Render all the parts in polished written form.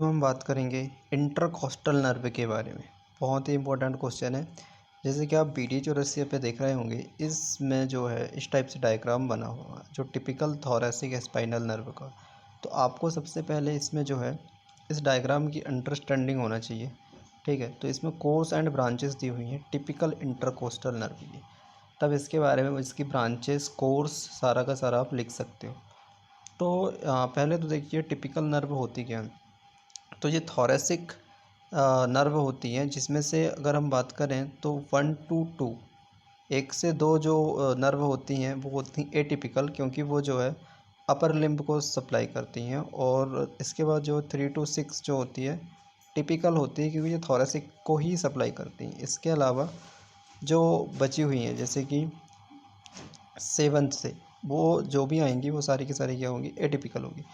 तो हम बात करेंगे इंटरकोस्टल नर्व के बारे में। बहुत ही इंपॉर्टेंट क्वेश्चन है। जैसे कि आप BD-84 पे देख रहे होंगे, इसमें जो है इस टाइप से डायग्राम बना हुआ है जो टिपिकल थोरैसिक स्पाइनल नर्व का। तो आपको सबसे पहले इसमें जो है इस डायग्राम की अंडरस्टैंडिंग होना चाहिए। ठीक है, तो इसमें कोर्स एंड ब्रांचेस दी हुई हैं टिपिकल इंटरकोस्टल नर्व की। तब इसके बारे में इसकी ब्रांचेस कोर्स सारा का सारा आप लिख सकते हो। तो पहले तो देखिए टिपिकल नर्व होती क्या है। तो ये थोरैसिक नर्व होती हैं, जिसमें से अगर हम बात करें तो 1 to 2 एक से दो जो नर्व होती हैं वो होती हैं एटिपिकल, क्योंकि वो जो है अपर लिम्ब को सप्लाई करती हैं। और इसके बाद जो 3 to 6 जो होती है टिपिकल होती है, क्योंकि ये थोरैसिक को ही सप्लाई करती हैं। इसके अलावा जो बची हुई हैं जैसे कि 7 से वो जो भी आएंगी वो सारी की सारी क्या होंगी, एटिपिकल होगी।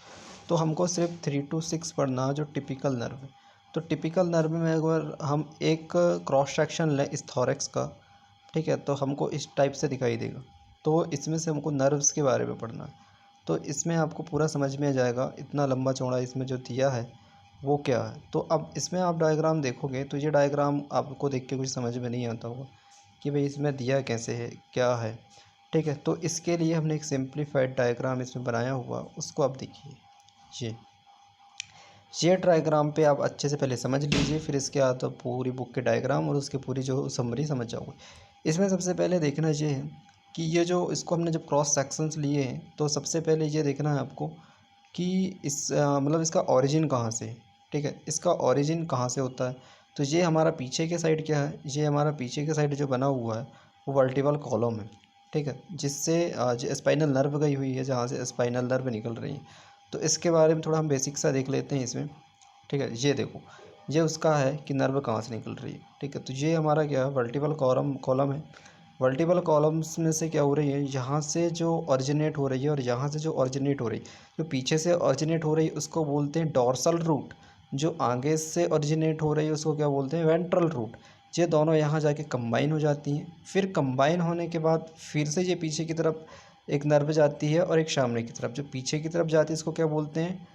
तो हमको सिर्फ 3 to 6 पढ़ना जो टिपिकल नर्व है। तो टिपिकल नर्व में अगर हम एक क्रॉस सेक्शन लें इस थोरैक्स का, ठीक है, तो हमको इस टाइप से दिखाई देगा। तो इसमें से हमको नर्व्स के बारे में पढ़ना है। तो इसमें आपको पूरा समझ में आ जाएगा, इतना लंबा चौड़ा इसमें जो दिया है वो क्या है। तो अब इसमें आप डायग्राम देखोगे तो ये डायग्राम आपको देख के कुछ समझ में नहीं आता होगा कि भाई इसमें दिया कैसे है, क्या है। ठीक है, तो इसके लिए हमने एक सिंप्लीफाइड डायग्राम इसमें बनाया हुआ, उसको आप देखिए। ये ये डायग्राम पे आप अच्छे से पहले समझ लीजिए, फिर इसके बाद तो पूरी बुक के डायग्राम और उसकी पूरी जो समरी समझ जाओगे। इसमें सबसे पहले देखना ये है कि ये जो इसको हमने जब क्रॉस सेक्शंस लिए हैं तो सबसे पहले ये देखना है आपको कि इस मतलब इसका ओरिजिन कहाँ से है। ठीक है, इसका ओरिजिन कहाँ से होता है। तो ये हमारा पीछे के साइड क्या है, ये हमारा पीछे के साइड जो बना हुआ है वो वर्टिबल कॉलम है। ठीक है, जिससे जो स्पाइनल नर्व गई हुई है, जहाँ से स्पाइनल नर्व निकल रही है। तो इसके बारे में थोड़ा हम बेसिक सा देख लेते हैं इसमें। ठीक है, ये देखो, ये उसका है कि नर्व कहाँ से निकल रही है। ठीक है, तो ये हमारा क्या है, वर्टिबल कॉलम है। वर्टिबल कॉलम्स में से क्या हो रही है, यहाँ से जो ऑरिजिनेट हो रही है और यहाँ से जो ऑरिजिनेट हो रही है, जो पीछे से ऑरिजिनेट हो रही है उसको बोलते हैं डॉर्सल रूट। जो आगे से ऑरिजिनेट हो रही है उसको क्या बोलते हैं, वेंट्रल रूट। ये दोनों यहाँ जाके कंबाइन हो जाती हैं। फिर कंबाइन होने के बाद फिर से ये पीछे की तरफ एक नर्व जाती है और एक सामने की तरफ। जो पीछे की तरफ जाती है इसको क्या बोलते हैं,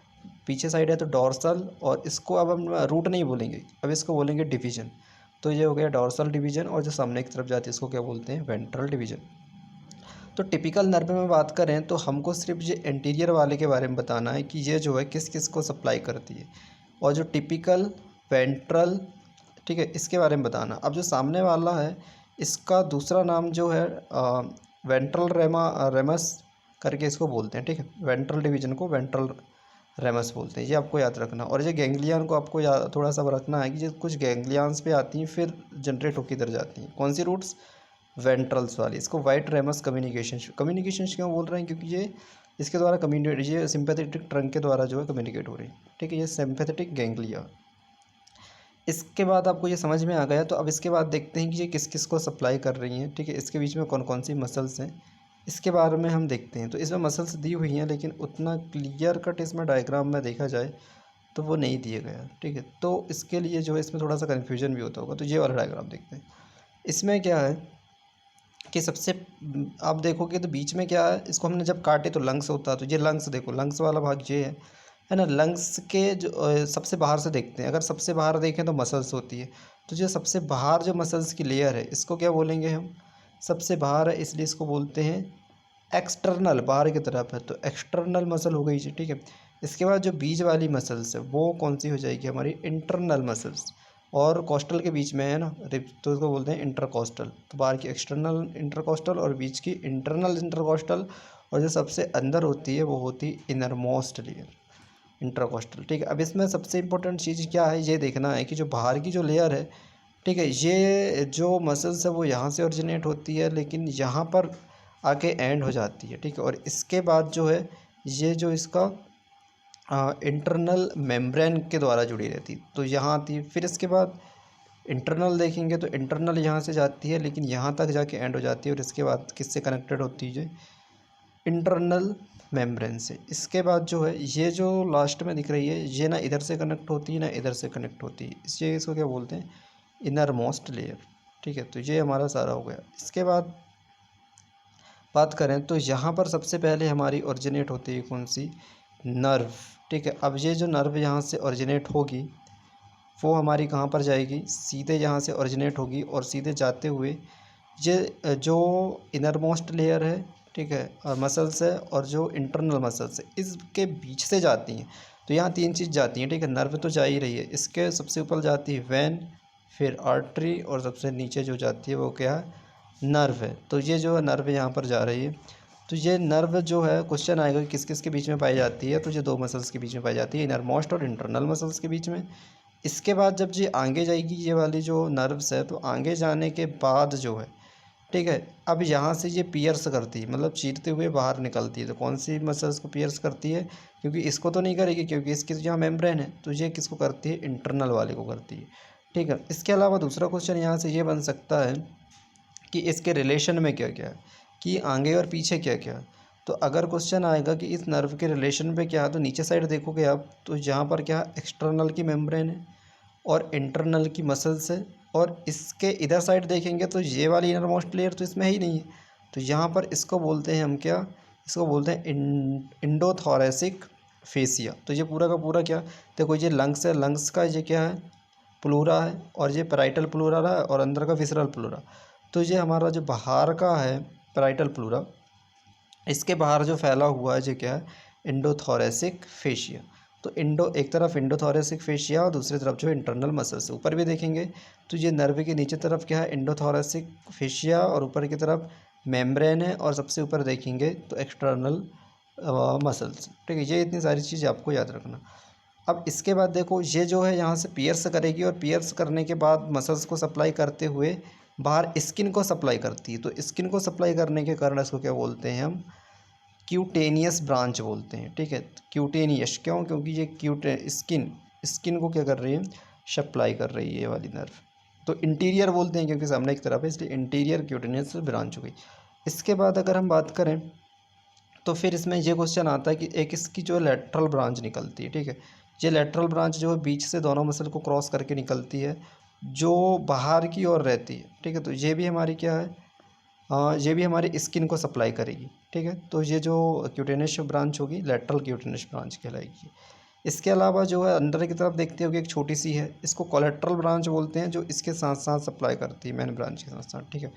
पीछे साइड है तो डॉर्सल, और इसको अब हम रूट नहीं बोलेंगे, अब इसको बोलेंगे डिवीजन। तो ये हो गया डॉर्सल डिवीजन, और जो सामने की तरफ जाती है इसको क्या बोलते हैं, वेंट्रल डिवीजन। तो टिपिकल नर्व में बात करें तो हमको सिर्फ ये एंटीरियर वाले के बारे में बताना है कि ये जो है किस किस को सप्लाई करती है, और जो टिपिकल वेंट्रल, ठीक है, इसके बारे में बताना। अब जो सामने वाला है इसका दूसरा नाम जो है वेंट्रल रेमस करके इसको बोलते हैं। ठीक है, वेंट्रल डिवीजन को वेंट्रल रेमस बोलते हैं, ये आपको याद रखना। और ये गैंग्लियन को आपको थोड़ा सा रखना है कि ये कुछ गैंग्लियंस पे आती हैं फिर जनरेट होकर इधर जाती हैं। कौन सी रूट्स, वेंट्रल्स वाली। इसको वाइट रेमस कम्युनिकेशन क्यों बोल रहे हैं, क्योंकि ये इसके द्वारा कम्युनिकेट, ये सिंपैथेटिक ट्रंक के द्वारा जो है कम्युनिकेट हो रही है। ठीक है, ये सिंपैथेटिक गैंग्लिया। इसके बाद आपको ये समझ में आ गया, तो अब इसके बाद देखते हैं कि ये किस किस को सप्लाई कर रही हैं। ठीक है, इसके बीच में कौन कौन सी मसल्स हैं इसके बारे में हम देखते हैं। तो इसमें मसल्स दी हुई हैं, लेकिन उतना क्लियर कट इसमें डायग्राम में देखा जाए तो वो नहीं दिए गया। ठीक है, तो इसके लिए जो है इसमें थोड़ा सा कन्फ्यूजन भी होता होगा। तो ये वाला डायग्राम देखते हैं। इसमें क्या है कि सबसे आप देखोगे तो बीच में क्या है, इसको हमने जब काटे तो लंग्स होता है। तो ये लंग्स देखो, लंग्स वाला भाग ये है ना। लंग्स के जो सबसे बाहर से देखते हैं, अगर सबसे बाहर देखें तो मसल्स होती है। तो जो सबसे बाहर जो मसल्स की लेयर है इसको क्या बोलेंगे हम, सबसे बाहर है इसलिए इसको बोलते हैं एक्सटर्नल, बाहर की तरफ है तो एक्सटर्नल मसल हो गई जी। ठीक है, इसके बाद जो बीच वाली मसल्स है वो कौन सी हो जाएगी, हमारी इंटरनल मसल्स। और कोस्टल के बीच में है ना रिप, तो इसको बोलते हैं इंटरकोस्टल। तो बाहर की एक्सटर्नल इंटरकोस्टल और बीच की इंटरनल इंटरकोस्टल, और जो सबसे अंदर होती है वो होती है इनर मोस्ट लेयर, इंटरकोस्टल। ठीक है, अब इसमें सबसे इंपॉर्टेंट चीज़ क्या है, ये देखना है कि जो बाहर की जो लेयर है, ठीक है, ये जो मसल्स है वो यहाँ से ओरिजिनेट होती है लेकिन यहाँ पर आके एंड हो जाती है। ठीक है, और इसके बाद जो है ये जो इसका इंटरनल मेम्ब्रेन के द्वारा जुड़ी रहती है, तो यहाँ आती है। फिर इसके बाद इंटरनल देखेंगे तो इंटरनल यहाँ से जाती है लेकिन यहाँ तक जाके एंड हो जाती है, और इसके बाद किससे कनेक्टेड होती है, इंटरनल मेम्ब्रेन से। इसके बाद जो है ये जो लास्ट में दिख रही है ये ना इधर से कनेक्ट होती है ना इधर से कनेक्ट होती है, इसलिए इसको क्या बोलते हैं, इनर मोस्ट लेयर। ठीक है, तो ये हमारा सारा हो गया। इसके बाद बात करें तो यहाँ पर सबसे पहले हमारी ओरिजिनेट होती है कौन सी, नर्व। ठीक है। अब ये जो नर्व यहाँ से ओरिजिनेट होगी वो हमारी कहाँ पर जाएगी, सीधे यहाँ से ओरिजिनेट होगी और सीधे जाते हुए ये जो इनर मोस्ट लेयर है, ठीक है, और मसल्स है और जो इंटरनल मसल्स है इसके बीच से जाती हैं। तो यहाँ तीन चीज़ जाती हैं, ठीक है। नर्व तो जा ही रही है, इसके सबसे ऊपर जाती है वेन, फिर आर्टरी और सबसे नीचे जो जाती है वो क्या है, नर्व है। तो ये जो नर्व यहाँ पर जा रही है, तो ये नर्व जो है क्वेश्चन आएगा कि किस किस के बीच में पाई जाती है, तो ये दो मसल्स के बीच में पाई जाती है, इनर मोस्ट और इंटरनल मसल्स के बीच में। इसके बाद जब ये आगे जाएगी ये वाली जो नर्व्स है, तो आगे जाने के बाद जो है, ठीक है, अब यहाँ से ये पियर्स करती है, मतलब चीरते हुए बाहर निकलती है। तो कौन सी मसल्स को पियर्स करती है, क्योंकि इसको तो नहीं करेगी क्योंकि इसकी तो यहाँ मेम्ब्रेन है, तो ये किसको करती है, इंटरनल वाले को करती है, ठीक है। इसके अलावा दूसरा क्वेश्चन यहाँ से ये बन सकता है कि इसके रिलेशन में क्या क्या है, कि आगे और पीछे क्या क्या है। तो अगर क्वेश्चन आएगा कि इस नर्व के रिलेशन पे क्या है, तो नीचे साइड देखोगे आप तो यहाँ पर क्या एक्सटर्नल की मेम्ब्रेन है और इंटरनल की मसल्स है, और इसके इधर साइड देखेंगे तो ये वाली इनर मोस्ट लेयर तो इसमें ही नहीं है। तो यहाँ पर इसको बोलते हैं हम क्या, इसको बोलते हैं इंडोथोरेसिक फेसिया। तो ये पूरा का पूरा क्या, देखो ये लंग्स है, लंग्स का ये क्या है, प्लूरा है, और ये पैराइटल प्लूरा है और अंदर का विसरल प्लूरा। तो ये हमारा जो बाहर का है पैराइटल प्लूरा, इसके बाहर जो फैला हुआ है ये क्या है, इंडोथोरेसिक फेशिया। तो इंडो एक तरफ इंडोथोरेसिक फेशिया और दूसरी तरफ जो इंटरनल मसल्स, ऊपर भी देखेंगे तो ये नर्व के नीचे तरफ क्या है, इंडोथोरेसिक फेशिया, और ऊपर की तरफ मेम्ब्रेन है, और सबसे ऊपर देखेंगे तो एक्सटर्नल मसल्स, ठीक है। ये इतनी सारी चीज़ आपको याद रखना। अब इसके बाद देखो ये जो है यहाँ से पियर्स करेगी, और पियर्स करने के बाद मसल्स को सप्लाई करते हुए बाहर स्किन को सप्लाई करती है। तो स्किन को सप्लाई करने के कारण इसको क्या बोलते हैं हम, क्यूटेनियस ब्रांच बोलते हैं, ठीक है। क्यूटेनियस क्यों, क्योंकि ये स्किन को क्या कर रही है, सप्लाई कर रही है ये वाली नर्व। तो इंटीरियर बोलते हैं क्योंकि सामने की तरफ है, इसलिए इंटीरियर क्यूटेनियस ब्रांच हो गई। इसके बाद अगर हम बात करें तो फिर इसमें ये क्वेश्चन आता है कि एक इसकी जो लेटरल ब्रांच निकलती है, ठीक है। ये लेटरल ब्रांच जो है बीच से दोनों मसल को क्रॉस करके निकलती है, जो बाहर की ओर रहती है, ठीक है। तो ये भी हमारी क्या है, ये भी हमारी स्किन को सप्लाई करेगी, ठीक है। तो ये जो क्यूटेनियस ब्रांच होगी लेटरल क्यूटेनियस ब्रांच कहलाएगी। इसके अलावा जो है अंदर की तरफ देखते होगे एक छोटी सी है, इसको कोलेट्रल ब्रांच बोलते हैं, जो इसके साथ साथ सप्लाई करती है मेन ब्रांच के साथ साथ, ठीक है।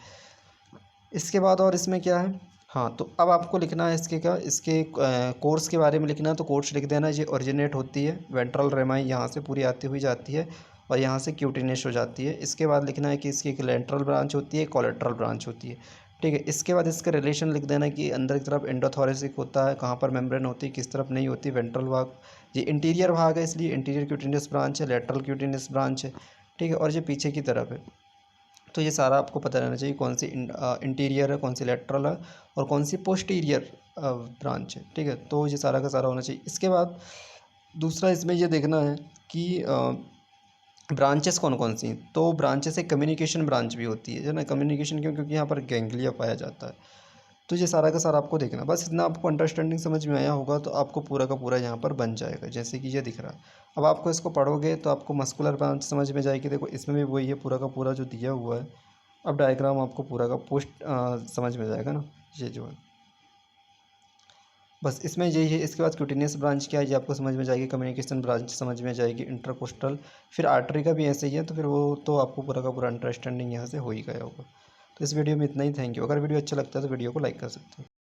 इसके बाद और इसमें क्या है, हाँ, तो अब आपको लिखना है इसके क्या, इसके कोर्स के बारे में लिखना है। तो कोर्स लिख देना, ये ओरिजिनेट होती है वेंट्रल रेमाई, यहाँ से पूरी आती हुई जाती है और यहाँ से क्यूटेनियस हो जाती है। इसके बाद लिखना है कि इसकी एक लेटरल ब्रांच होती है, कोलेट्रल ब्रांच होती है, ठीक है। इसके बाद इसका रिलेशन लिख देना कि अंदर की तरफ एंडोथोरेसिक होता है, कहाँ पर मेम्ब्रेन होती है, किस तरफ नहीं होती, वेंट्रल भाग, ये इंटीरियर भाग है इसलिए इंटीरियर क्यूटेनियस ब्रांच है, लेटरल क्यूटेनियस ब्रांच है, ठीक है। और ये पीछे की तरफ है। तो ये सारा आपको पता रहना चाहिए कौन सी इंटीरियर है, कौन सी लेटरल है और कौन सी पोस्टीरियर ब्रांच है, ठीक है। तो ये सारा का सारा होना चाहिए। इसके बाद दूसरा इसमें ये देखना है कि ब्रांचेस कौन कौन सी हैं। तो ब्रांचेस एक कम्युनिकेशन ब्रांच भी होती है ना, कम्युनिकेशन क्यों, क्योंकि यहाँ पर गैंग्लिया पाया जाता है। तो ये सारा का सारा आपको देखना, बस इतना आपको अंडरस्टैंडिंग समझ में आया होगा तो आपको पूरा का पूरा यहाँ पर बन जाएगा, जैसे कि ये दिख रहा है। अब आपको इसको पढ़ोगे तो आपको मस्कुलर ब्रांच समझ में जाएगी, देखो इसमें भी वही है, पूरा का पूरा जो दिया हुआ है। अब डायग्राम आपको पूरा का पोस्ट समझ में जाएगा ना, ये जो है बस इसमें यही है। इसके बाद क्यूटेनियस ब्रांच क्या है ये आपको समझ में जाएगी, कम्युनिकेशन ब्रांच समझ में जाएगी, इंटरकोस्टल, फिर आर्टरी का भी ऐसे ही है। तो फिर वो तो आपको पूरा का पूरा अंडरस्टैंडिंग यहाँ से हो ही गया होगा। तो इस वीडियो में इतना ही, थैंक यू। अगर वीडियो अच्छा लगता है तो वीडियो को लाइक कर सकते हो।